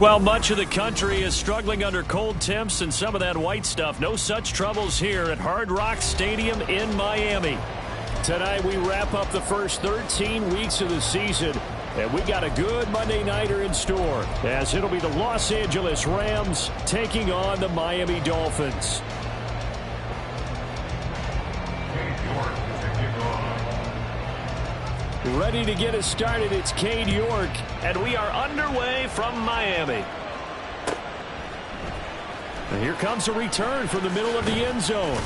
Well, much of the country is struggling under cold temps and some of that white stuff. No such troubles here at Hard Rock Stadium in Miami. Tonight we wrap up the first 13 weeks of the season, and we got a good Monday nighter in store, as it'll be the Los Angeles Rams taking on the Miami Dolphins. Ready to get us started, it's Cade York, and we are underway from Miami. And here comes a return from the middle of the end zone.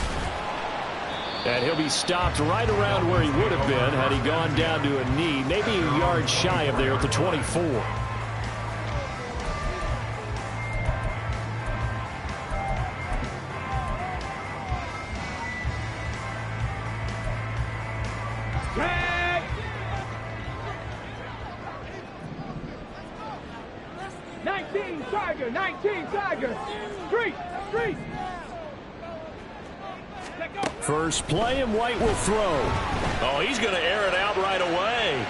And he'll be stopped right around where he would have been had he gone down to a knee, maybe a yard shy of there at the 24. First play, and White will throw. Oh, he's going to air it out right away.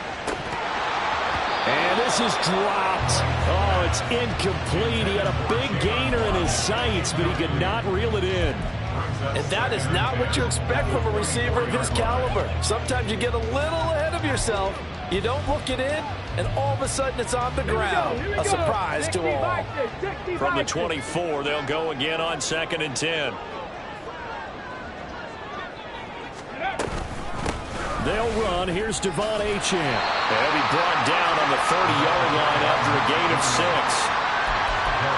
And this is dropped. Oh, it's incomplete. He had a big gainer in his sights, but he could not reel it in. And that is not what you expect from a receiver of his caliber. Sometimes you get a little ahead of yourself. You don't look it in, and all of a sudden it's on the ground. A surprise to all. From the 24, they'll go again on 2nd and 10. They'll run. Here's Devon Achane. He'll be brought down on the 30-yard line after a gain of 6.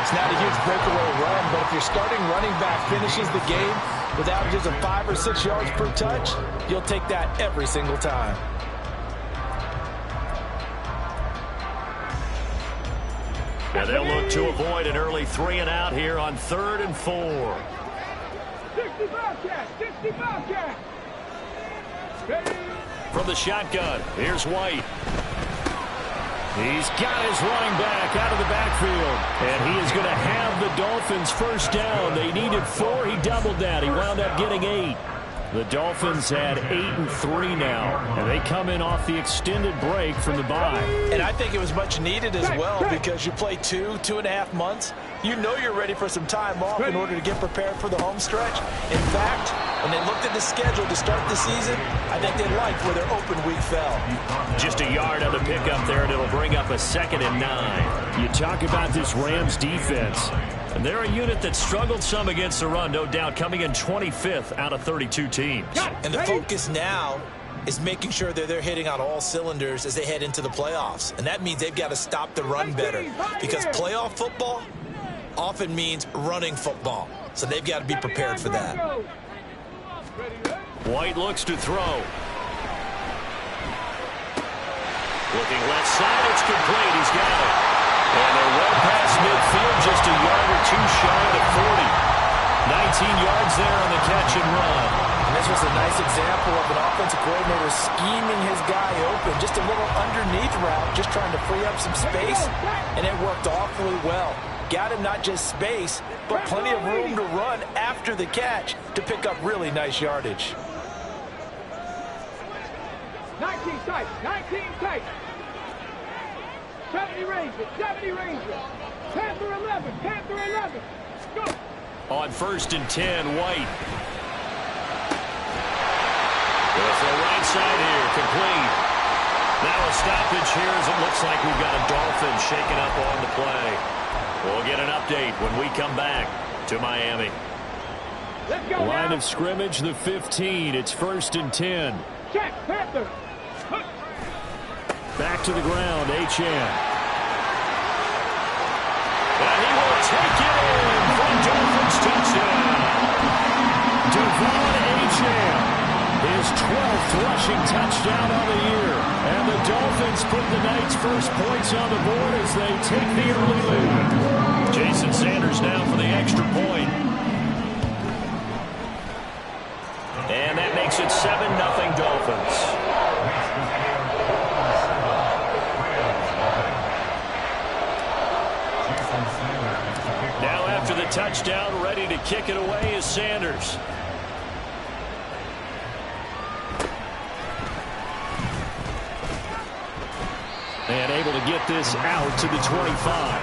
It's not a huge breakaway run, but if your starting running back finishes the game with averages of 5 or 6 yards per touch, you'll take that every single time. And they'll look to avoid an early 3 and out here on 3rd and 4. 65 catch. From the shotgun, here's White. He's got his running back out of the backfield. And he is going to have the Dolphins first down. They needed 4. He doubled that. He wound up getting 8. The Dolphins had 8 and 3 now. And they come in off the extended break from the bye. And I think it was much needed as well, because you play 2.5 months. You know you're ready for some time off in order to get prepared for the home stretch. In fact, when they looked at the schedule to start the season, I think they liked where their open week fell. Just a yard on the pickup there, and it'll bring up a 2nd and 9. You talk about this Rams defense. And they're a unit that struggled some against the run, no doubt, coming in 25th out of 32 teams. And the focus now is making sure that they're hitting on all cylinders as they head into the playoffs. And that means they've got to stop the run better, because playoff football often means running football. So they've got to be prepared for that. White looks to throw. Looking left side, it's complete. He's got it. And they're well past midfield, just a yard or 2 shy of 40. 19 yards there on the catch and run. And this was a nice example of an offensive coordinator scheming his guy open. Just a little underneath route, just trying to free up some space. And it worked awfully well. Got him not just space, but plenty of room to run after the catch to pick up really nice yardage. 19 tight, 19 tight. 70 Rangers, 70 Rangers. Panther 11, Panther 11. Go. On 1st and 10, White. With the right side here, complete. Now a stoppage here as it looks like we've got a Dolphin shaken up on the play. We'll get an update when we come back to Miami. Let's go. Line of scrimmage, the 15. It's 1st and 10. Check, Panther. Back to the ground, Achane. And he will take it in for Dolphins touchdown. Devon Achane, his 12th rushing touchdown on the year. And the Dolphins put the night's first points on the board as they take the early lead. Jason Sanders now for the extra point. And that makes it 7-0 Dolphins. Now after the touchdown, ready to kick it away is Sanders. And able to get this out to the 25.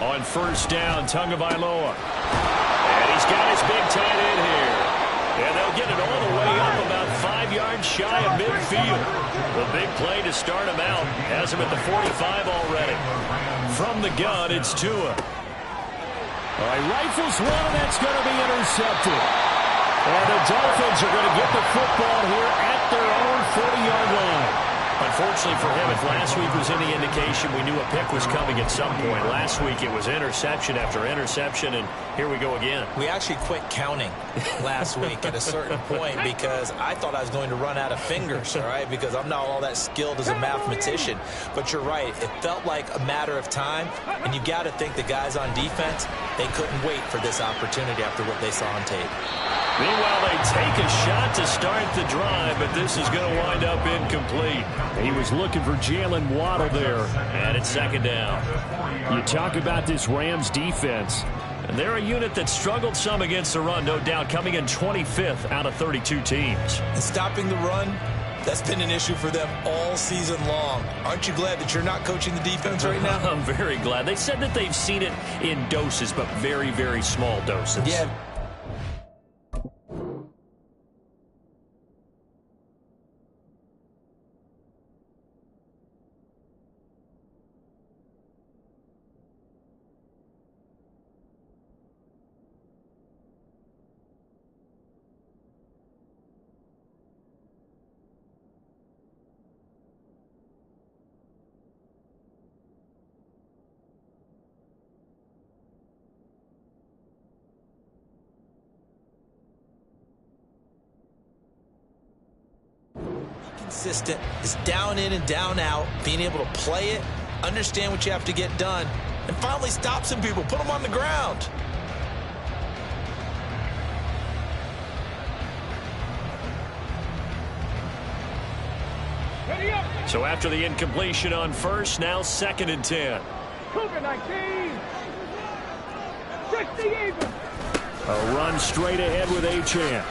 On first down, Tagovailoa. And he's got his big tight end here. And they'll get it all the way up about 5 yards shy of midfield. The big play to start him out. Has him at the 45 already. From the gun, it's Tua. All right, rifles one, and that's going to be intercepted. And the Dolphins are going to get the football here at their own 40-yard line. Unfortunately for him, if last week was any indication, we knew a pick was coming at some point. Last week it was interception after interception, and here we go again. We actually quit counting last week at a certain point because I thought I was going to run out of fingers, all right, because I'm not all that skilled as a mathematician. But you're right. It felt like a matter of time, and you got to think the guys on defense, they couldn't wait for this opportunity after what they saw on tape. Meanwhile, they take a shot to start the drive, but this is going to wind up incomplete. He was looking for Jalen Waddle there, and it's second down. You talk about this Rams defense, and they're a unit that struggled some against the run, no doubt, coming in 25th out of 32 teams. And stopping the run, that's been an issue for them all season long. Aren't you glad that you're not coaching the defense right now? I'm very glad. They said that they've seen it in doses, but very, very small doses. Yeah. Consistent is down in and down out, being able to play it, understand what you have to get done, and finally stop some people, put them on the ground. So after the incompletion on first, now second and 10. Cougar 19. 60 even. A run straight ahead with Achane.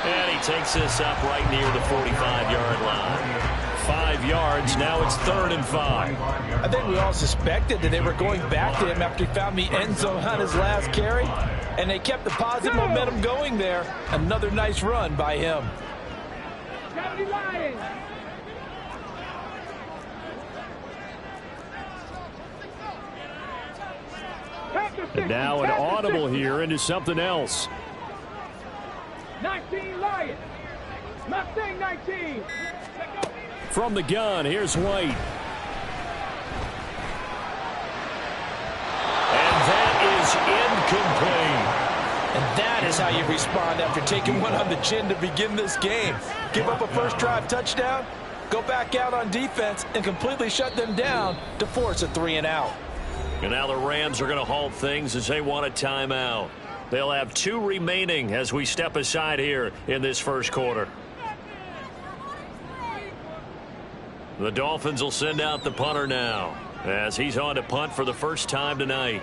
And he takes this up right near the 45-yard line. 5 yards, now it's 3rd and 5. I think we all suspected that they were going back to him after he found the end zone on his last carry, and they kept the positive momentum going there. Another nice run by him. And now an audible here into something else. 19 Lions. Mustang 19. From the gun, here's White. And that is incomplete. And that is how you respond after taking one on the chin to begin this game. Give up a first drive touchdown, go back out on defense, and completely shut them down to force a 3-and-out. And now the Rams are going to halt things as they want a timeout. They'll have 2 remaining as we step aside here in this first quarter. The Dolphins will send out the punter now as he's on to punt for the first time tonight.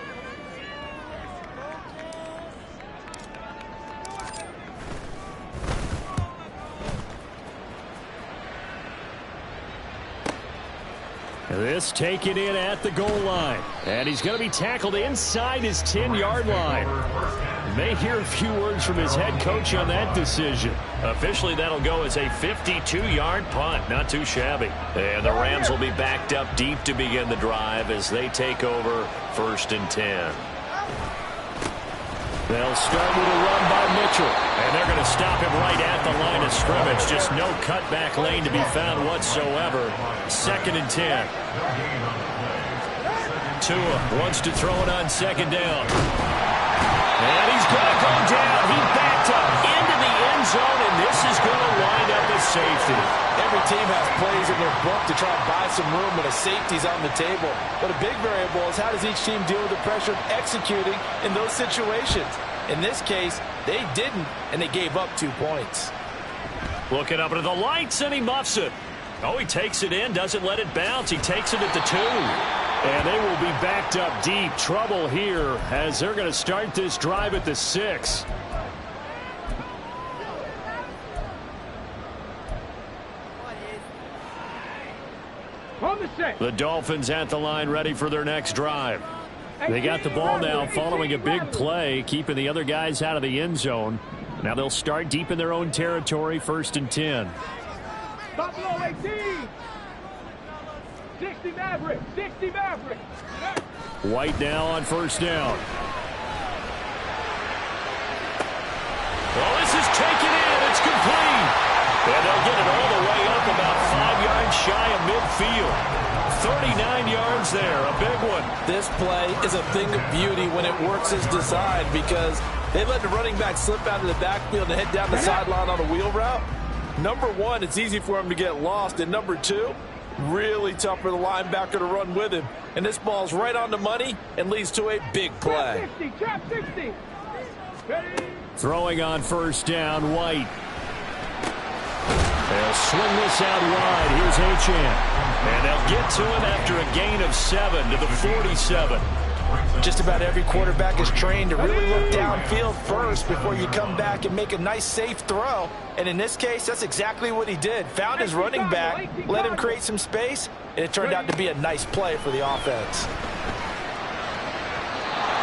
This taken in at the goal line. And he's going to be tackled inside his 10-yard line. You may hear a few words from his head coach on that decision. Officially, that'll go as a 52-yard punt. Not too shabby. And the Rams will be backed up deep to begin the drive as they take over 1st and 10. They'll start with a run by Mitchell. And they're going to stop him right at the line of scrimmage. Just no cutback lane to be found whatsoever. 2nd and 10. Tua wants to throw it on 2nd down. And he's going to go down. He backed up into the end zone, and this is going to wind up as safety. Every team has plays in their book to try and buy some room when a safety's on the table. But a big variable is how does each team deal with the pressure of executing in those situations. In this case, they didn't, and they gave up 2 points. Looking up into the lights, and he muffs it. Oh, he takes it in, doesn't let it bounce. He takes it at the 2. And they will be backed up deep. Trouble here as they're going to start this drive at the 6. On the set. The Dolphins at the line ready for their next drive. They got the ball now following a big play, keeping the other guys out of the end zone. Now they'll start deep in their own territory, 1st and 10. Buffalo 18. 60 Maverick. 60 Maverick. White now on 1st down. Well, this is taken in. It's complete. And they'll get it all the way up about 5 yards shy of midfield. 39 yards there, a big one. This play is a thing of beauty when it works as designed because they let the running back slip out of the backfield and head down the sideline on a wheel route. Number one, it's easy for him to get lost. And number two, really tough for the linebacker to run with him. And this ball's right on the money and leads to a big play. Trap 60. Throwing on 1st down, White. They'll swing this out wide. Here's Achane. And they'll get to him after a gain of 7 to the 47. Just about every quarterback is trained to really look downfield first before you come back and make a nice, safe throw. And in this case, that's exactly what he did. Found his running back, let him create some space, and it turned out to be a nice play for the offense.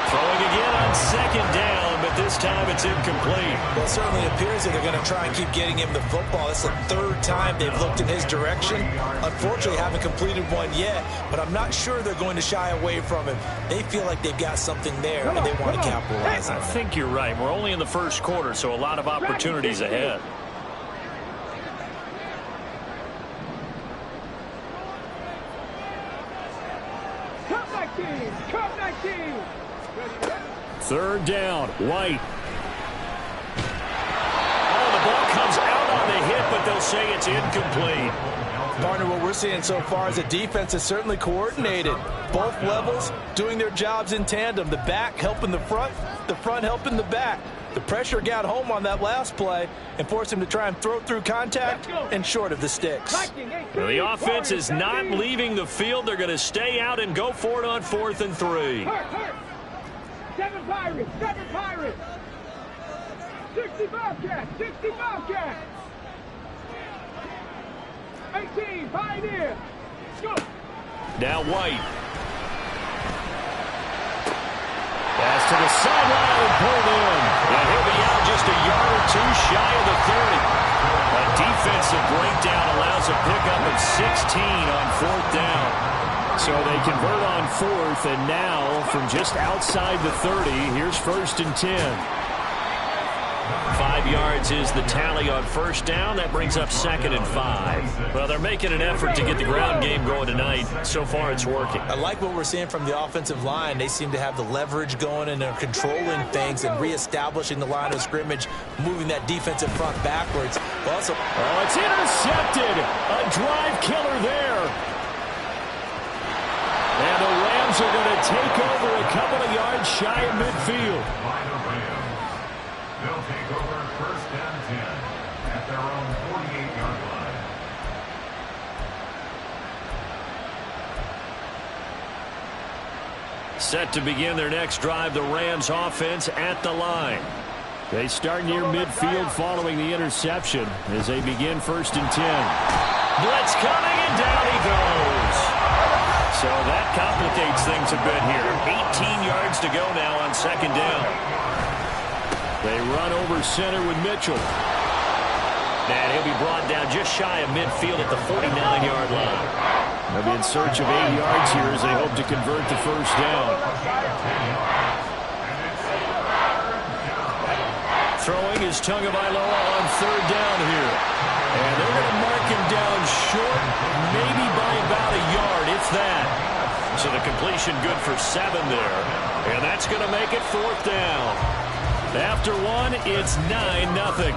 Throwing again on 2nd down, but this time it's incomplete. Well, it certainly appears that they're going to try and keep getting him the football. It's the 3rd time they've looked in his direction. Unfortunately, haven't completed one yet, but I'm not sure they're going to shy away from him. They feel like they've got something there, and they want to capitalize on it. I think you're right. We're only in the 1st quarter, so a lot of opportunities ahead. Cut 19. Cut 19. 3rd down, White. Oh, the ball comes out on the hit, but they'll say it's incomplete. Partner, what we're seeing so far is the defense is certainly coordinated. Both levels doing their jobs in tandem. The back helping the front helping the back. The pressure got home on that last play and forced him to try and throw through contact and short of the sticks. The offense is not leaving the field. They're going to stay out and go for it on 4th and 3. 7 Pirates. 7 Pirates. 60 Bobcats. 60 Bobcats. 18 Pioneer. Go. Now White. Pass to the sideline and pulled in. And he'll be out just a yard or 2 shy of the 30. A defensive breakdown allows a pickup of 16 on 4th down. So they convert on 4th, and now from just outside the 30, here's 1st and 10. 5 yards is the tally on 1st down. That brings up 2nd and 5. Well, they're making an effort to get the ground game going tonight. So far, it's working. I like what we're seeing from the offensive line. They seem to have the leverage going, and they're controlling things and reestablishing the line of scrimmage, moving that defensive front backwards. Also, oh, it's intercepted. A drive killer there. And the Rams are going to take over a couple of yards shy of midfield. They'll take over 1st and 10 at their own 48-yard line. Set to begin their next drive, the Rams offense at the line. They start near midfield following the interception as they begin 1st and 10. Blitz coming, and down he goes. So that complicates things a bit here. 18 yards to go now on 2nd down. They run over center with Mitchell. And he'll be brought down just shy of midfield at the 49-yard line. They'll be in search of 8 yards here as they hope to convert the 1st down. Throwing is Tagovailoa on 3rd down here. And they're going to mark him down short, maybe by about a yard, if that. So the completion good for 7 there. And that's going to make it 4th down. After 1, it's 9-0.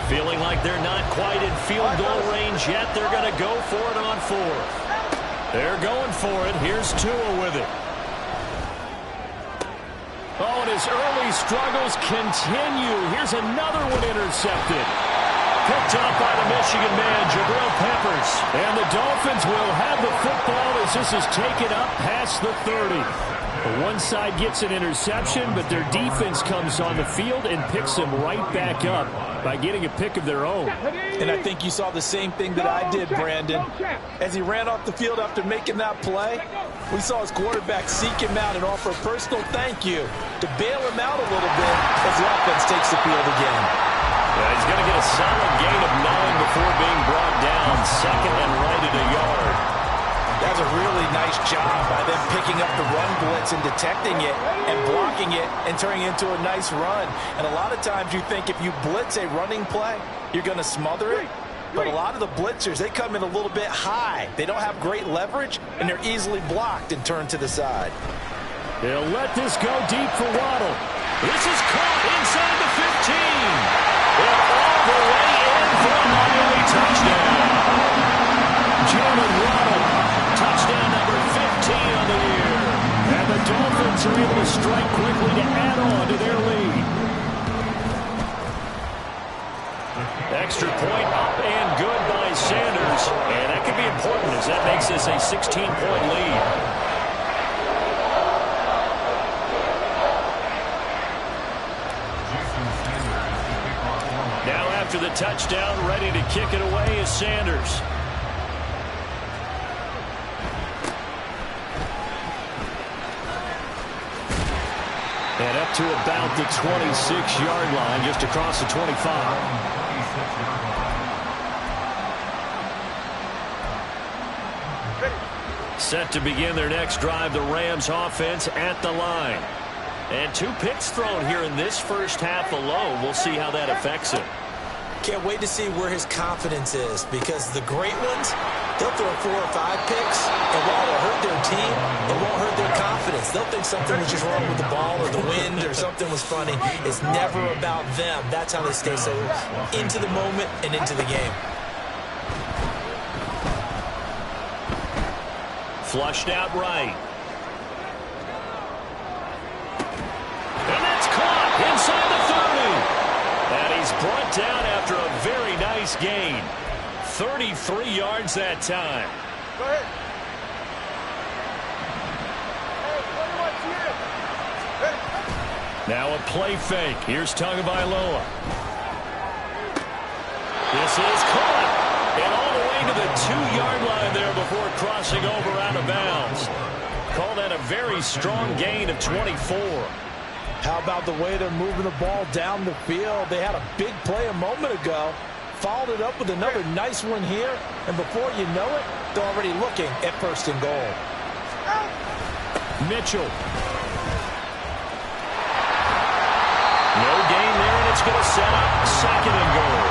Feeling like they're not quite in field goal range yet. They're going to go for it on 4th. They're going for it. Here's Tua with it. Oh, and his early struggles continue. Here's another one intercepted. picked up by the Michigan man, Jabril Peppers. And the Dolphins will have the football as this is taken up past the 30. One side gets an interception, but their defense comes on the field and picks them right back up by getting a pick of their own. And I think you saw the same thing that I did, Brandon. As he ran off the field after making that play, we saw his quarterback seek him out and offer a personal thank you to bail him out a little bit as the offense takes the field again. Yeah, he's going to get a solid gain of 9 before being brought down. Second and right at a yard. That's a really nice job by them picking up the run blitz and detecting it and blocking it and turning it into a nice run. And a lot of times you think if you blitz a running play, you're going to smother it. But a lot of the blitzers, they come in a little bit high. They don't have great leverage, and they're easily blocked and turned to the side. They'll let this go deep for Waddle. This is caught inside the 15. And all the way in for a Miami touchdown. Jalen Waddle. Touchdown number 15 on the year. And the Dolphins are able to strike quickly to add on to their lead. Extra point up and good by Sanders. And that could be important as that makes this a 16-point lead. Now after the touchdown, ready to kick it away is Sanders. And up to about the 26-yard line, just across the 25. Set to begin their next drive, the Rams offense at the line. And 2 picks thrown here in this first half alone. We'll see how that affects him. Can't wait to see where his confidence is, because the great ones, they'll throw 4 or 5 picks, and while it'll hurt their team, it won't hurt their confidence. They'll think something was just wrong with the ball or the wind or something was funny. It's never about them. That's how they stay so into the moment and into the game. Flushed out right. And that's caught inside the 30. And he's brought down after a very nice gain. 33 yards that time. Go ahead. Now a play fake. Here's Tagovailoa. This is caught. And all the way to the 2-yard line there before crossing over out of bounds. Call that a very strong gain of 24. How about the way they're moving the ball down the field? They had a big play a moment ago. Followed it up with another nice one here. And before you know it, they're already looking at 1st and goal. Mitchell. No gain there, and it's going to set up 2nd and goal.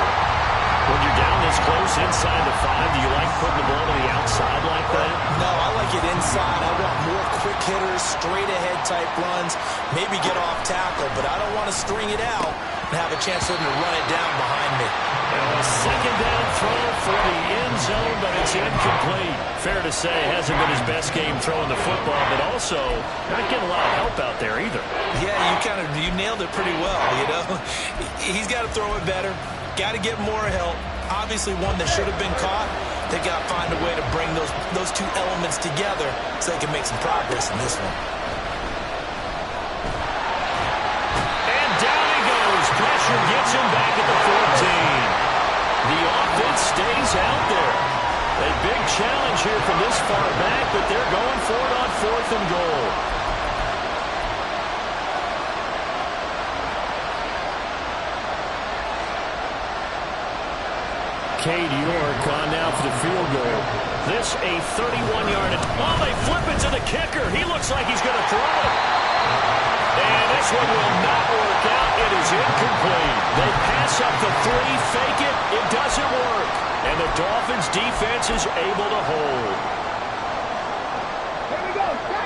When you're down this close inside the 5, do you like putting the ball to the outside like that? No, I like it inside. I want more quick hitters, straight-ahead type runs, maybe get off tackle, but I don't want to string it out and have a chance for them to run it down behind me. And a 2nd down throw for the end zone, but it's incomplete. Fair to say, it hasn't been his best game throwing the football, but also not getting a lot of help out there either. Yeah, you nailed it pretty well, you know. He's got to throw it better. Got to get more help. Obviously one that should have been caught. They got to find a way to bring those 2 elements together so they can make some progress in this one. And down he goes. Pressure gets him back at the 14. The offense stays out there. A big challenge here from this far back, but they're going for it on 4th and goal. Cade York on now for the field goal. This a 31-yard. Oh, they flip it to the kicker. He looks like he's going to throw it. And this one will not work out. It is incomplete. They pass up the 3, fake it. It doesn't work. And the Dolphins defense is able to hold.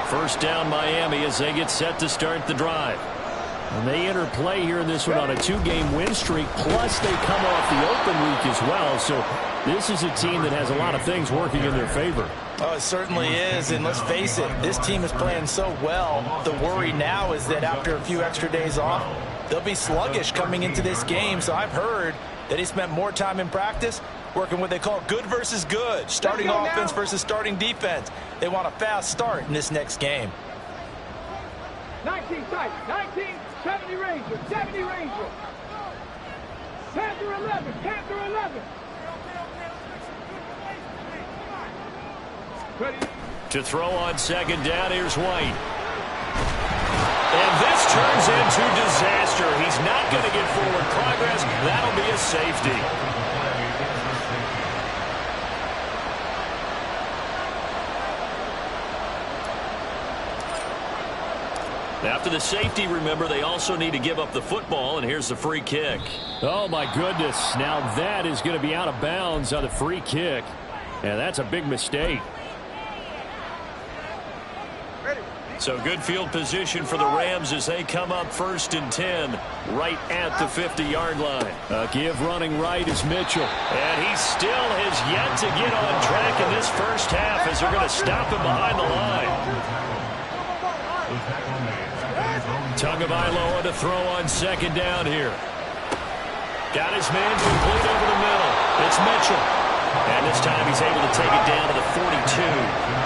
First down Miami as they get set to start the drive. And they enter play here in this one on a 2-game win streak, plus they come off the open week as well. So this is a team that has a lot of things working in their favor. Oh, it certainly is, and let's face it, this team is playing so well. The worry now is that after a few extra days off, they'll be sluggish coming into this game. So I've heard Then he spent more time in practice working what they call good versus good, starting offense versus starting defense. They want a fast start in this next game. 19 tight, 19, 70 Ranger, 70 Ranger. Panther 11, Panther 11. Ready. To throw on second down, here's White. And this turns into disaster. He's not going to get forward progress. That'll be a safety. After the safety, remember, they also need to give up the football, and here's the free kick. Oh, my goodness. Now that is going to be out of bounds on the free kick. And that's a big mistake. So good field position for the Rams as they come up 1st and 10 right at the 50-yard line. A give running right is Mitchell. And he still has yet to get on track in this first half as they're going to stop him behind the line. Tagovailoa to throw on second down here. Got his man complete over the middle. It's Mitchell. And this time he's able to take it down to the 42.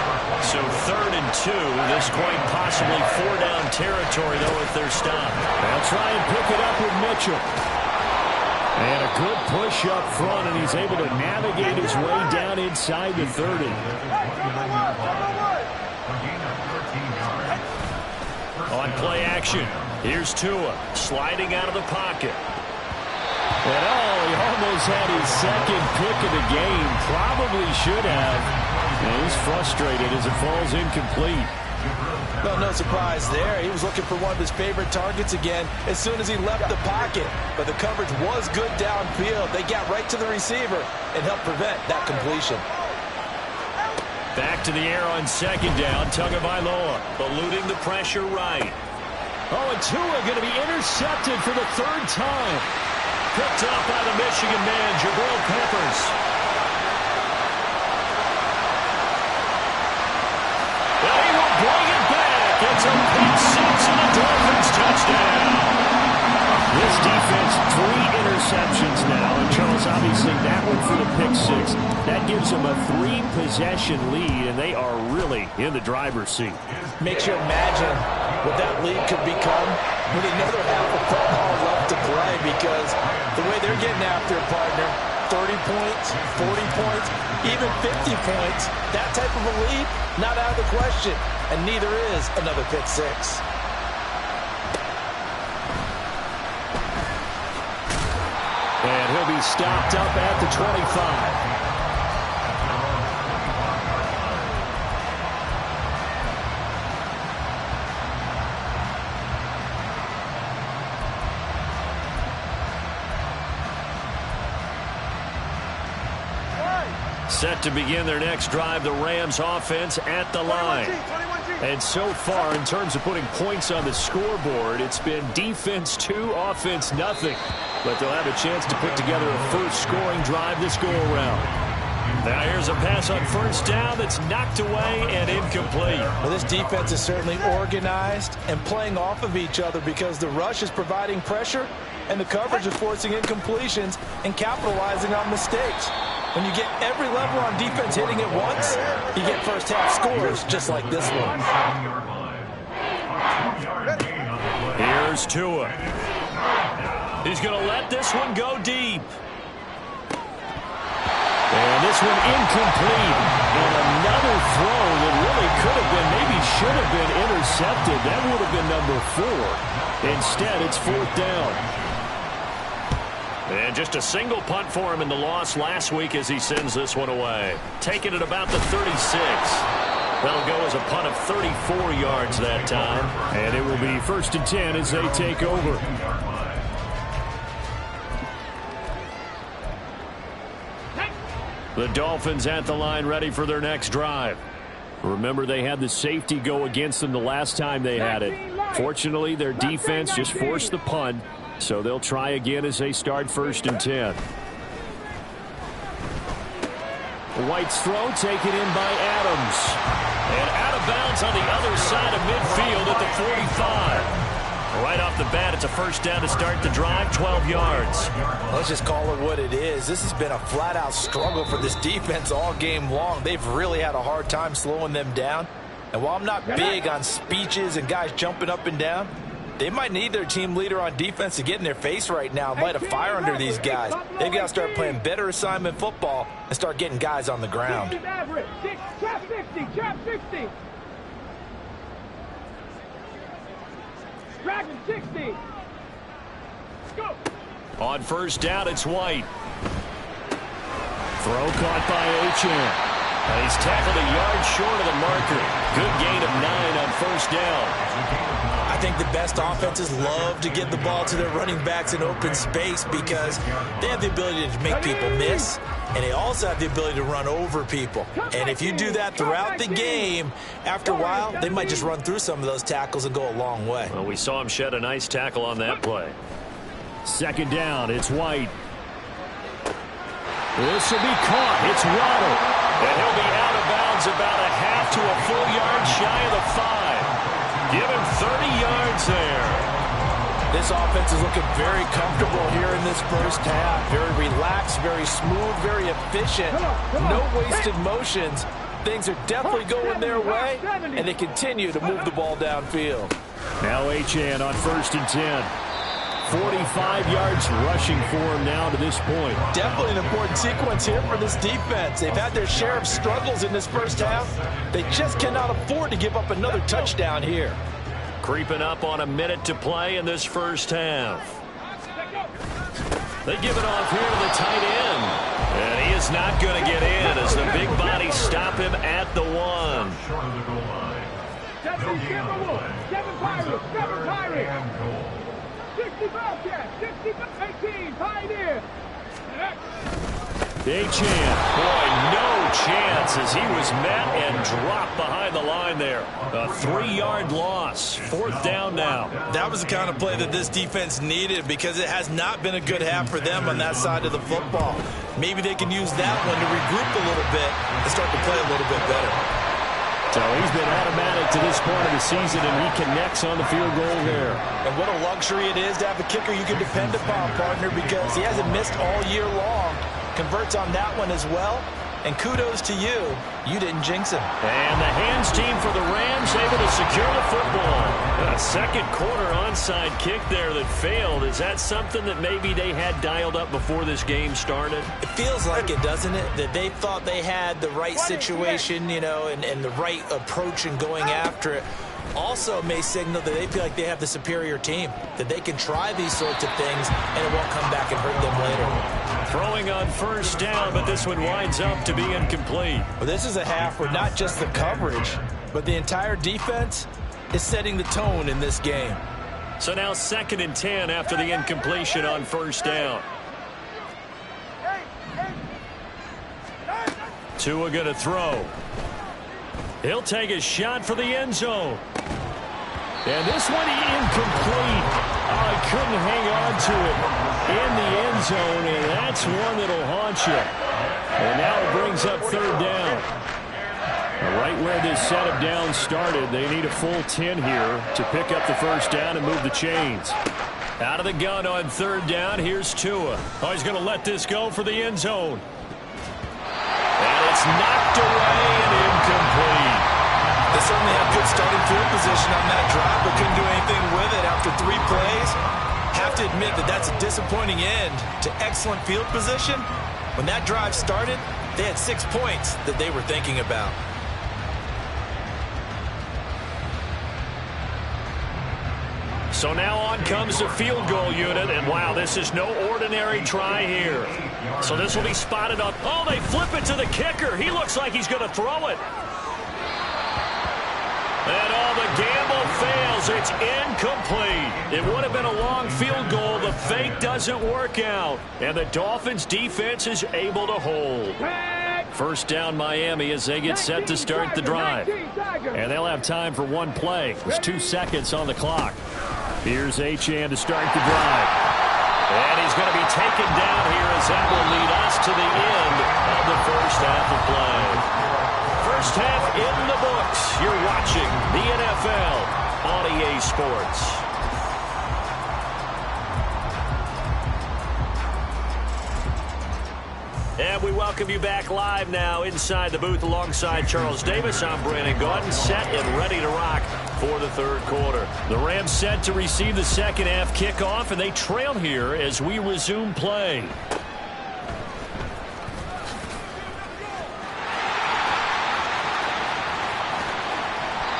So 3rd and 2. This quite possibly 4-down territory, though, if they're stopped. They'll try and pick it up with Mitchell. And a good push up front, and he's able to navigate his way down inside the 30. On play action, here's Tua sliding out of the pocket. And he almost had his second pick of the game. Probably should have. And he's frustrated as it falls incomplete. Well, no surprise there. He was looking for one of his favorite targets again as soon as he left the pocket. But the coverage was good downfield. They got right to the receiver and helped prevent that completion. Back to the air on second down. Tagovailoa eluding the pressure right. Oh, and Tua going to be intercepted for the 3rd time. Picked up by the Michigan man, Jabril Peppers. And he will bring it back. It's a pick six and a Dolphins touchdown. This defense, 3 interceptions now. And Charles, obviously that one for the pick six. That gives them a 3-possession lead, and they are really in the driver's seat. Makes you imagine what that lead could become with another half of football left to play, because the way they're getting after it, partner, 30 points, 40 points, even 50 points, that type of a lead, not out of the question, and neither is another pick six. And he'll be stopped up at the 25. Set to begin their next drive, the Rams offense at the line. And so far, in terms of putting points on the scoreboard, it's been defense 2, offense nothing. But they'll have a chance to put together a first scoring drive this go-around. Now here's a pass on first down that's knocked away and incomplete. Well, this defense is certainly organized and playing off of each other because the rush is providing pressure and the coverage is forcing incompletions and capitalizing on mistakes. When you get every level on defense hitting it once, you get first half scores just like this one. Here's Tua. He's going to let this one go deep. And this one incomplete. And another throw that really could have been, maybe should have been intercepted. That would have been number 4. Instead, it's 4th down. And just a single punt for him in the loss last week as he sends this one away. Taking it about the 36. That'll go as a punt of 34 yards that time. And it will be 1st and 10 as they take over. The Dolphins at the line ready for their next drive. Remember, they had the safety go against them the last time they had it. Fortunately, their defense just forced the punt. So they'll try again as they start 1st and 10. White's throw taken in by Adams. And out of bounds on the other side of midfield at the 45. Right off the bat, it's a first down to start the drive, 12 yards. Let's just call it what it is. This has been a flat-out struggle for this defense all game long. They've really had a hard time slowing them down. And while I'm not big on speeches and guys jumping up and down, they might need their team leader on defense to get in their face right now and light a fire under these guys. They've got to start playing better assignment football and start getting guys on the ground. Trap 60, trap 60. Dragon 60. Go. On first down, it's White. Throw caught by Achane. And he's tackled a yard short of the marker. Good gain of 9 on first down. I think the best offenses love to give the ball to their running backs in open space because they have the ability to make people miss, and they also have the ability to run over people. And if you do that throughout the game, after a while, they might just run through some of those tackles and go a long way. Well, we saw him shed a nice tackle on that play. Second down, it's White. This will be caught. It's Waddle. And he'll be out of bounds about a half to a full yard shy of the 5. Give him 30 yards there. This offense is looking very comfortable here in this first half. Very relaxed, very smooth, very efficient. No wasted motions. Things are definitely going their way, and they continue to move the ball downfield. Now Achane on first and 10. 45 yards rushing for him now to this point. Definitely an important sequence here for this defense. They've had their share of struggles in this first half. They just cannot afford to give up another touchdown here. Creeping up on a minute to play in this first half. They give it off here to the tight end. And he is not going to get in as the big bodies stop him at the 1. Short of the goal line. Seven Pirates. 60 Bobcats, 18, Pioneer. Achane, boy, no chance as he was met and dropped behind the line there. A 3-yard loss. Fourth down now. That was the kind of play that this defense needed because it has not been a good half for them on that side of the football. Maybe they can use that one to regroup a little bit and start to play a little bit better. So he's been automatic to this point of the season, and he connects on the field goal there. And what a luxury it is to have a kicker you can depend upon, partner, because he hasn't missed all year long. Converts on that one as well. And kudos to you. You didn't jinx him. And the hands team for the Rams able to secure the football. A second quarter onside kick there that failed. Is that something that maybe they had dialed up before this game started? It feels like it, doesn't it? That they thought they had the right situation, you know, and the right approach in going after it. Also may signal that they feel like they have the superior team, that they can try these sorts of things and it won't come back and hurt them later. Throwing on first down, but this one winds up to be incomplete. Well, this is a half where not just the coverage, but the entire defense is setting the tone in this game. So now 2nd and 10 after the incompletion on first down. Tua going to throw. He'll take a shot for the end zone. And this one incomplete. Oh, he couldn't hang on to it in the end zone, and that's one that'll haunt you. And now it brings up 3rd down. Right where this set of downs started, they need a full 10 here to pick up the first down and move the chains. Out of the gun on 3rd down, here's Tua. Oh, he's going to let this go for the end zone. And it's knocked away and incomplete. They certainly had good starting field position on that drive, but couldn't do anything with it after 3 plays. Have to admit that that's a disappointing end to excellent field position. When that drive started, they had 6 points that they were thinking about. So now on comes the field goal unit, and wow, this is no ordinary try here. So this will be spotted up. Oh, they flip it to the kicker. He looks like he's going to throw it. And all the gamble fails. It's incomplete. It would have been a long field goal. The fake doesn't work out. And the Dolphins defense is able to hold. First down Miami as they get set to start the drive. And they'll have time for one play. There's 2 seconds on the clock. Here's Achane to start the drive. And he's going to be taken down here as that will lead us to the end of the first half of play. First half in the books. You're watching the NFL on EA Sports. welcome you back live now inside the booth alongside Charles Davis. I'm Brandon Gaudin, set and ready to rock for the third quarter. The Rams set to receive the second half kickoff, and they trail here as we resume play.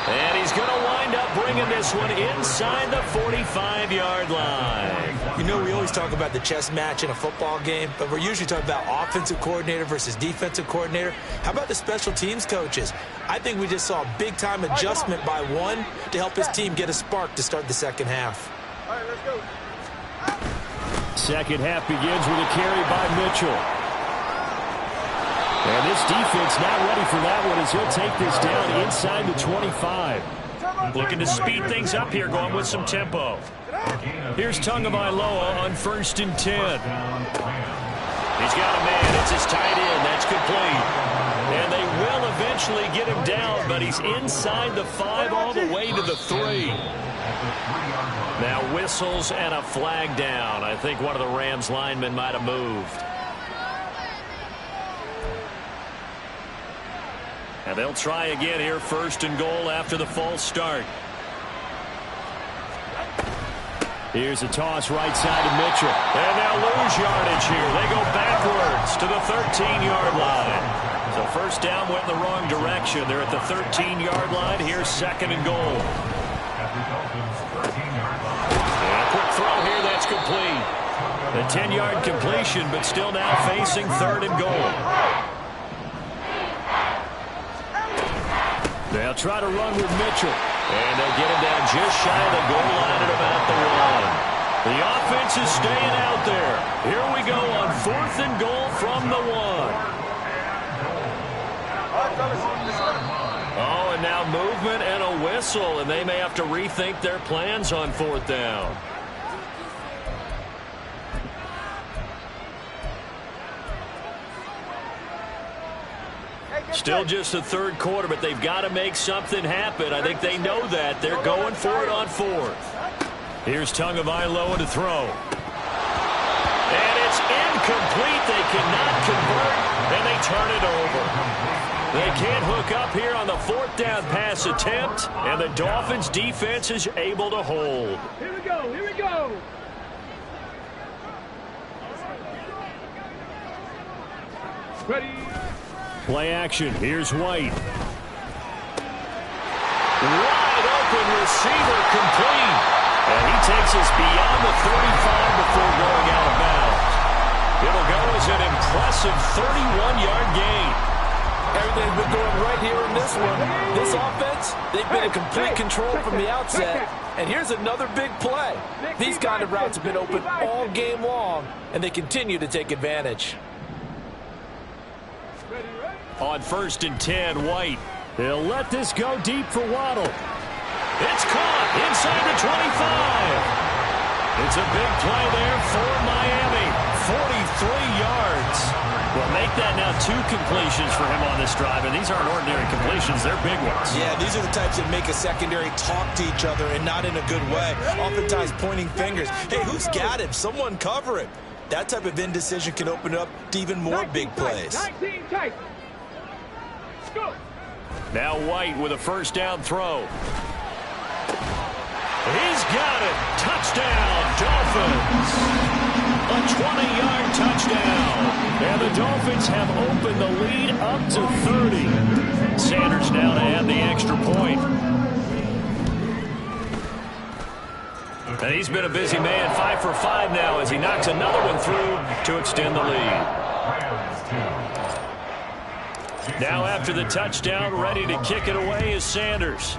And he's going to wind up bringing this one inside the 45-yard line. You know, we always talk about the chess match in a football game, but we're usually talking about offensive coordinator versus defensive coordinator. How about the special teams coaches? I think we just saw a big-time adjustment by one to help his team get a spark to start the second half. All right, let's go. Second half begins with a carry by Mitchell. And this defense not ready for that one as he'll take this down inside the 25. Looking to speed things up here, going with some tempo. Here's Tagovailoa on 1st and 10. He's got a man. It's his tight end. That's complete. And they will eventually get him down, but he's inside the 5 all the way to the 3. Now whistles and a flag down. I think one of the Rams linemen might have moved. And they'll try again here, 1st and goal after the false start. Here's a toss right side to Mitchell. And they'll lose yardage here. They go backwards to the 13-yard line. So first down went in the wrong direction. They're at the 13-yard line. Here's 2nd and goal. And a quick throw here. That's complete. The 10-yard completion, but still now facing 3rd and goal. They'll try to run with Mitchell. And they'll get him down just shy of the goal line at about the 1. The offense is staying out there. Here we go on 4th and goal from the 1. Oh, and now movement and a whistle, and they may have to rethink their plans on 4th down. Still just the third quarter, but they've got to make something happen. I think they know that. They're going for it on 4th. Here's Tagovailoa to throw. And it's incomplete. They cannot convert, and they turn it over. They can't hook up here on the 4th down pass attempt, and the Dolphins' defense is able to hold. Here we go. Here we go. Ready. Play action. Here's White. Wide open receiver complete. And he takes us beyond the 35 before going out of bounds. It'll go as an impressive 31-yard gain. Everything's been going right here in this one. This offense, they've been in complete control from the outset. And here's another big play. These kind of routes have been open all game long, and they continue to take advantage. On 1st and 10, White. He'll let this go deep for Waddle. It's caught inside the 25. It's a big play there for Miami. 43 yards. Well, make that now 2 completions for him on this drive, and these aren't ordinary completions. They're big ones. Yeah, these are the types that make a secondary talk to each other and not in a good way. Oftentimes pointing fingers. Hey, who's got him? Someone cover him. That type of indecision can open it up to even more big plays. 19 tight. Go. Now White with a 1st down throw. He's got it. Touchdown, Dolphins. A 20-yard touchdown. And the Dolphins have opened the lead up to 30. Sanders now to add the extra point. And he's been a busy man, 5 for 5 now as he knocks another one through to extend the lead. Now after the touchdown, ready to kick it away is Sanders.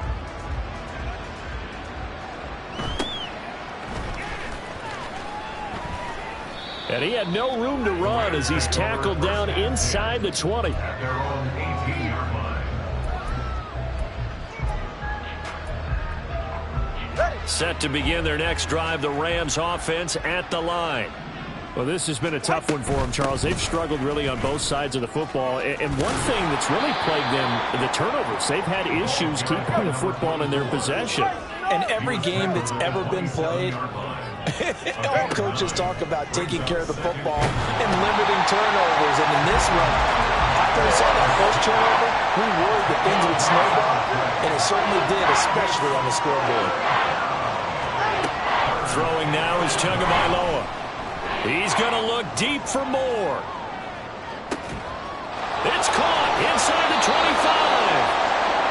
And he had no room to run as he's tackled down inside the 20. At their own 18-yard line. Set to begin their next drive, the Rams offense at the line. Well, this has been a tough one for them, Charles. They've struggled really on both sides of the football. And one thing that's really plagued them, the turnovers. They've had issues keeping the football in their possession. And every game that's ever been played, All coaches talk about taking care of the football and limiting turnovers. And in this one, after we saw that first turnover, we worried that things would snowball, and it certainly did, especially on the scoreboard. Throwing now is Tagovailoa. He's going to look deep for more. It's caught inside the 25.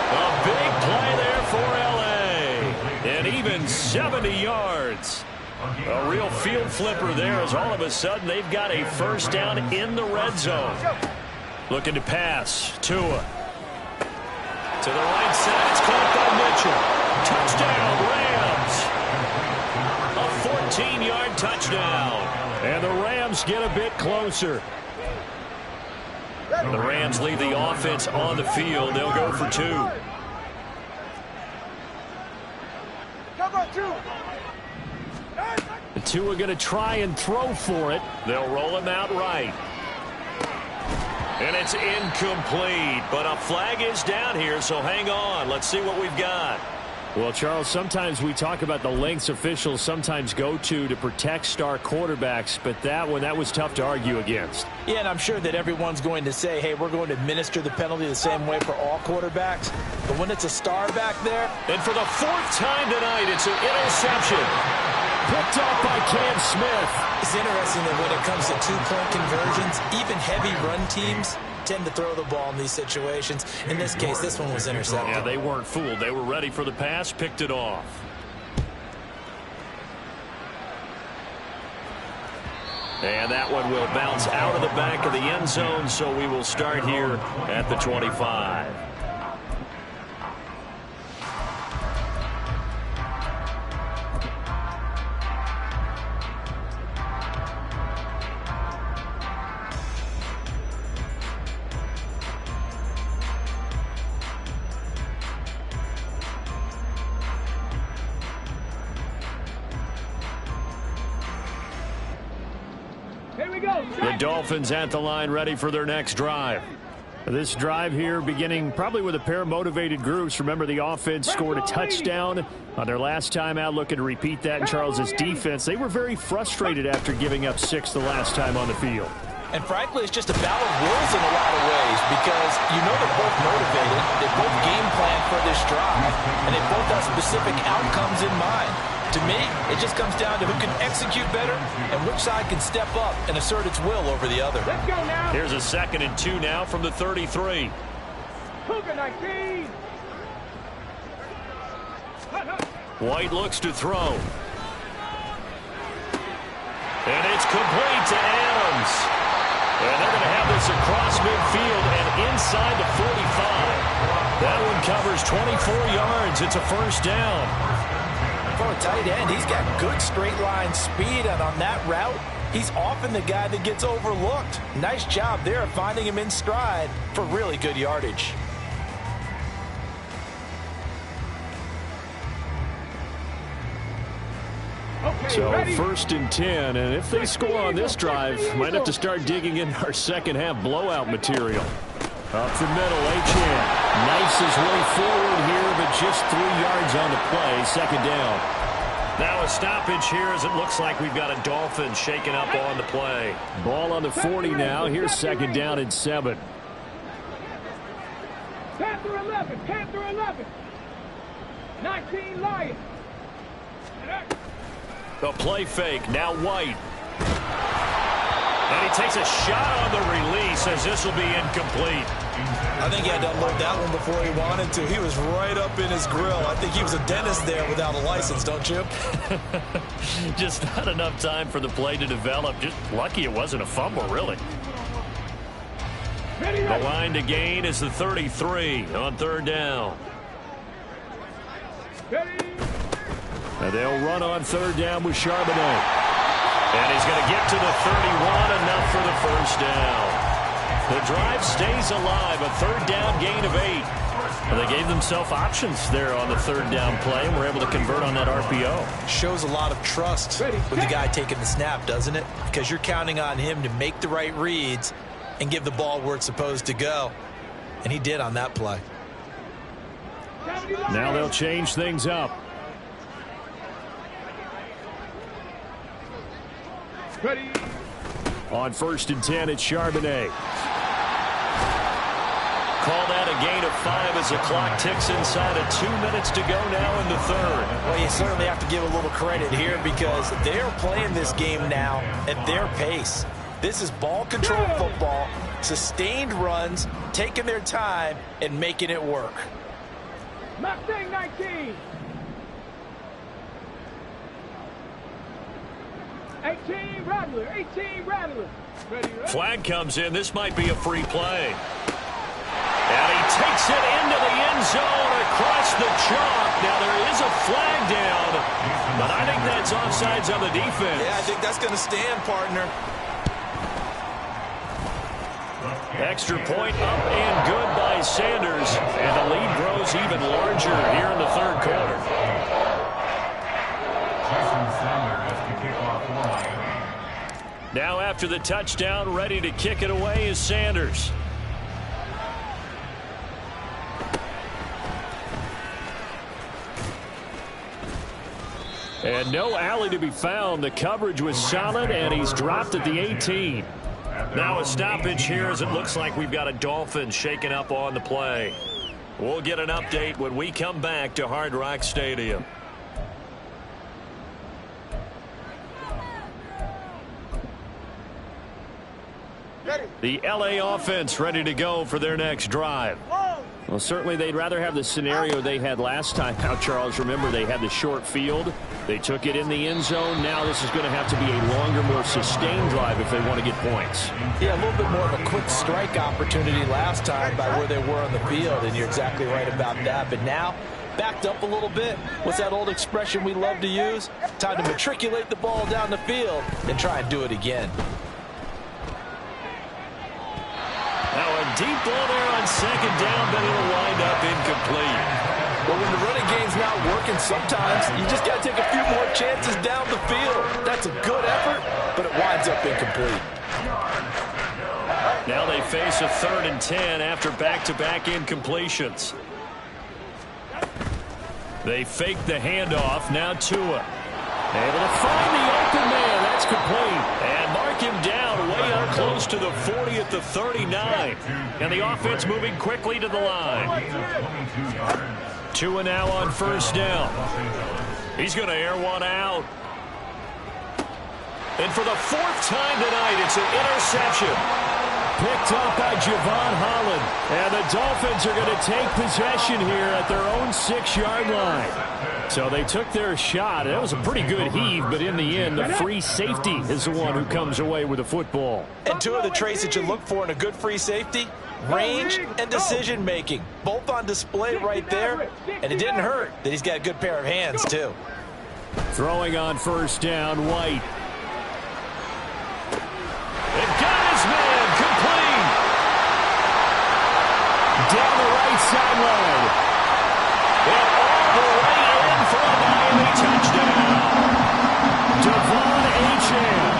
A big play there for L.A. And even 70 yards. A real field flipper there as all of a sudden they've got a first down in the red zone. Looking to pass. Tua. To the right side. It's caught by Mitchell. Touchdown, Rams. A 14-yard touchdown. And the Rams get a bit closer. The Rams leave the offense on the field. They'll go for 2. The 2 are going to try and throw for it. They'll roll him out right. And it's incomplete. But a flag is down here, so hang on. Let's see what we've got. Well, Charles, sometimes we talk about the lengths officials sometimes go to protect star quarterbacks, but that was tough to argue against. Yeah, and I'm sure that everyone's going to say, hey, we're going to administer the penalty the same way for all quarterbacks. But when it's a star back there. And for the 4th time tonight, it's an interception. Picked off by Cam Smith. It's interesting that when it comes to 2-point conversions, even heavy run teams tend to throw the ball in these situations. In this case, this one was intercepted. Yeah, they weren't fooled. They were ready for the pass, picked it off. And that one will bounce out of the back of the end zone, so we will start here at the 25. The Dolphins at the line, ready for their next drive. This drive here beginning probably with a pair of motivated groups. Remember, the offense scored a touchdown on their last time out, looking to repeat that in Charles's defense. They were very frustrated after giving up 6 the last time on the field. And frankly, it's just a battle of wills in a lot of ways because you know they're both motivated. They both game plan for this drive, and they both have specific outcomes in mind. To me, it just comes down to who can execute better and which side can step up and assert its will over the other. Let's go now. Here's a 2nd and 2 now from the 33. Cougar 19. White looks to throw. And it's complete to Adams. And they're going to have this across midfield and inside the 45. That one covers 24 yards. It's a first down. For a tight end, he's got good straight line speed, and on that route, he's often the guy that gets overlooked. Nice job there of finding him in stride for really good yardage. Okay, So ready? 1st and 10, and if they score on this drive, might have to start digging in our second half blowout material. Up the middle, Achane knifes his way forward here, but just 3 yards on the play, 2nd down. Now a stoppage here as it looks like we've got a Dolphin shaking up on the play. Ball on the 40 now. Here's 2nd down and 7. Panther 11. Panther 11. 19 Lions. The play fake, now White. And he takes a shot on the release as this will be incomplete. I think he had to unload that one before he wanted to. He was right up in his grill. I think he was a dentist there without a license, don't you? Just not enough time for the play to develop. Just lucky it wasn't a fumble, really. The line to gain is the 33 on 3rd down. And they'll run on 3rd down with Charbonnet. And he's going to get to the 31, enough for the first down. The drive stays alive, a 3rd down gain of 8. And they gave themselves options there on the 3rd down play, and were able to convert on that RPO. Shows a lot of trust with the guy taking the snap, doesn't it? Because you're counting on him to make the right reads and give the ball where it's supposed to go. And he did on that play. Now they'll change things up. Ready. On 1st and 10, it's Charbonnet. Call that a gain of 5 as the clock ticks inside of 2 minutes to go now in the third. Well, you certainly have to give a little credit here because they're playing this game now at their pace. This is ball control football, sustained runs, taking their time and making it work. Mustang 19. 18 Rattler. 18 Rattler. Ready. Flag comes in. This might be a free play. And he takes it into the end zone across the chalk. Now, there is a flag down, but I think that's offsides on the defense. Yeah, I think that's going to stand, partner. Extra point up and good by Sanders. And the lead grows even larger here in the third quarter. Jason Sanders to kick off for Miami. Now after the touchdown, ready to kick it away is Sanders. And no alley to be found. The coverage was solid, and he's dropped at the 18. Now a stoppage here as it looks like we've got a Dolphin shaking up on the play. We'll get an update when we come back to Hard Rock Stadium. The LA offense ready to go for their next drive. Well, certainly they'd rather have the scenario they had last time out, Charles. Remember, they had the short field. They took it in the end zone. Now this is going to have to be a longer, more sustained drive if they want to get points. Yeah, a little bit more of a quick strike opportunity last time by where they were on the field, and you're exactly right about that. But now, backed up a little bit. What's that old expression we love to use? Time to matriculate the ball down the field and try and do it again. Now a deep ball there on second down, but it'll wind up incomplete. Well, when the running game's not working, sometimes you just got to take a few more chances down the field. That's a good effort, but it winds up incomplete. Now they face a 3rd and 10 after back-to-back incompletions. They fake the handoff. Now Tua. Able to find the open man. That's complete. And mark him down way up close to the 40 at the 39. And the offense moving quickly to the line. Tua now on 1st down. He's going to air one out. And for the 4th time tonight, it's an interception. Picked up by Javon Holland. And the Dolphins are going to take possession here at their own 6-yard line. So they took their shot. That was a pretty good heave, but in the end, the free safety is the one who comes away with the football. And two of the traits that you look for in a good free safety, range and decision-making. Both on display right there. And it didn't hurt that he's got a good pair of hands, too. Throwing on 1st down, White. They've got his man, complete. Down the right sideline. And all the way in for a Miami touchdown. Devon Achane.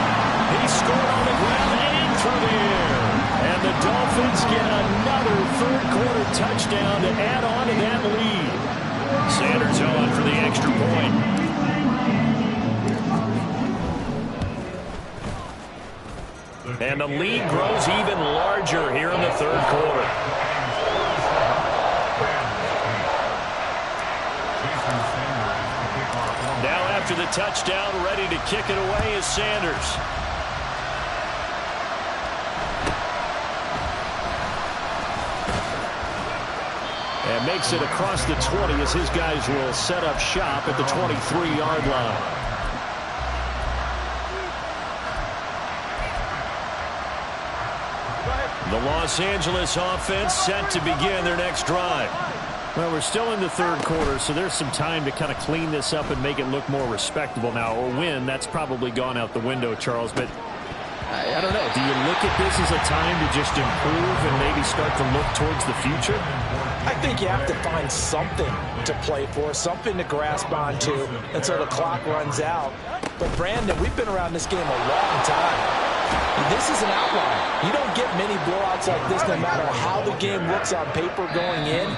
He scored on the ground and through the air. And the Dolphins get another 3rd quarter touchdown to add on to that lead. Sanders on for the extra point. And the lead grows even larger here in the 3rd quarter. Now after the touchdown, ready to kick it away is Sanders. And makes it across the 20 as his guys will set up shop at the 23-yard line. The Los Angeles offense set to begin their next drive. Well, we're still in the 3rd quarter, so there's some time to kind of clean this up and make it look more respectable now. Or win, that's probably gone out the window, Charles. But I don't know. Do you look at this as a time to just improve and maybe start to look towards the future? I think you have to find something to play for, something to grasp onto until the clock runs out. But, Brandon, we've been around this game a long time. This is an outlier. You don't get many blowouts like this no matter how the game looks on paper going in.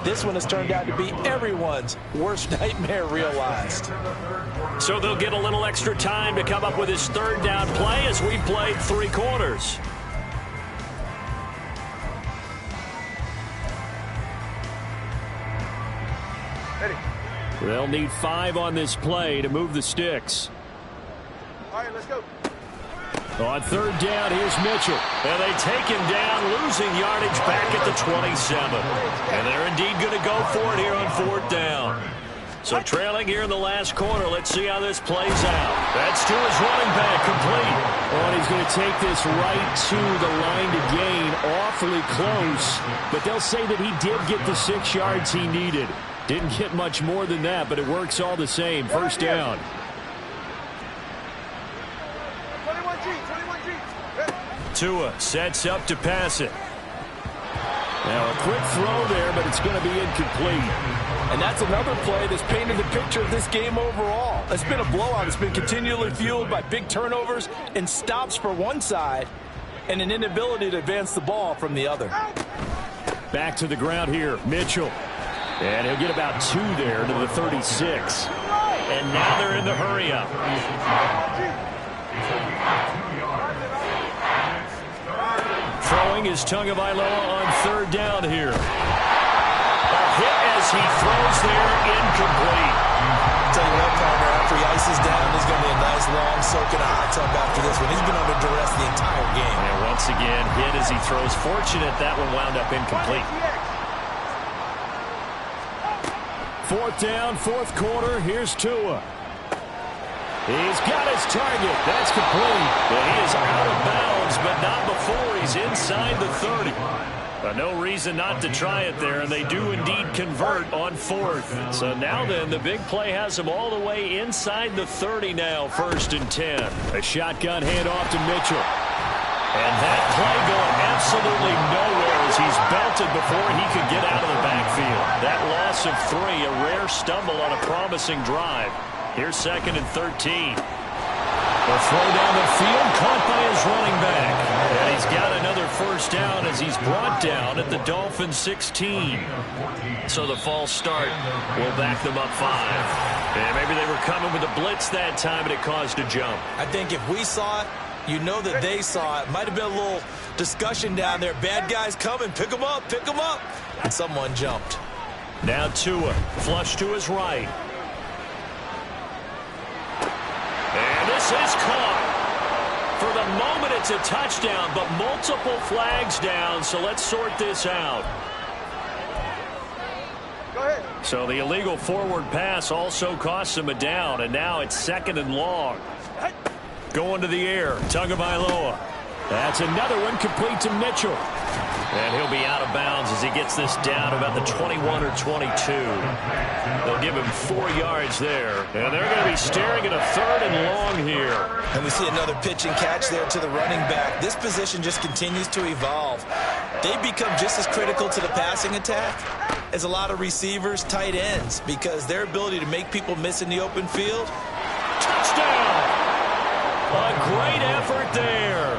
This one has turned out to be everyone's worst nightmare realized. So they'll get a little extra time to come up with his third down play as we played 3 quarters. They'll need 5 on this play to move the sticks. All right, let's go. On third down, here's Mitchell. And they take him down, losing yardage back at the 27. And they're indeed going to go for it here on 4th down. So trailing here in the last quarter, let's see how this plays out. That's to his running back, complete. Oh, and he's going to take this right to the line to gain, awfully close. But they'll say that he did get the 6 yards he needed. Didn't get much more than that, but it works all the same. First down. 21G. Tua sets up to pass it. Now a quick throw there, but it's going to be incomplete. And that's another play that's painted the picture of this game overall. It's been a blowout. It's been continually fueled by big turnovers and stops for one side and an inability to advance the ball from the other. Back to the ground here, Mitchell. And he'll get about 2 there to the 36. And now they're in the hurry-up. Throwing is Tagovailoa on third down here. A hit as he throws there, incomplete. I'll tell you what, partner, after he ices down, there's going to be a nice long soak in a hot tub after this one. He's been under duress the entire game. And once again, hit as he throws. Fortunate that one wound up incomplete. 4th down, 4th quarter. Here's Tua. He's got his target. That's complete. And he is out of bounds, but not before he's inside the 30. But no reason not to try it there, and they do indeed convert on 4th. So now then, the big play has him all the way inside the 30 now, 1st and 10. A shotgun handoff to Mitchell. And that play going absolutely nowhere as he's belted before he could get out of the backfield. That loss of 3, a rare stumble on a promising drive. Here's 2nd and 13. The throw down the field, caught by his running back. And he's got another 1st down as he's brought down at the Dolphins' 16. So the false start will back them up 5. And maybe they were coming with a blitz that time, and it caused a jump. I think if we saw it, you know that they saw it. Might have been a little discussion down there. Bad guys coming. Pick them up. Pick them up. And someone jumped. Now Tua, flush to his right. And this is caught. For the moment, it's a touchdown, but multiple flags down, so let's sort this out. Go ahead. So the illegal forward pass also costs him a down, and now it's 2nd and long. Going to the air, Tagovailoa. That's another one complete to Mitchell. And he'll be out of bounds as he gets this down about the 21 or 22. They'll give him 4 yards there. And they're going to be staring at a 3rd and long here. And we see another pitch and catch there to the running back. This position just continues to evolve. They become just as critical to the passing attack as a lot of receivers, tight ends, because their ability to make people miss in the open field. Touchdown! A great effort there.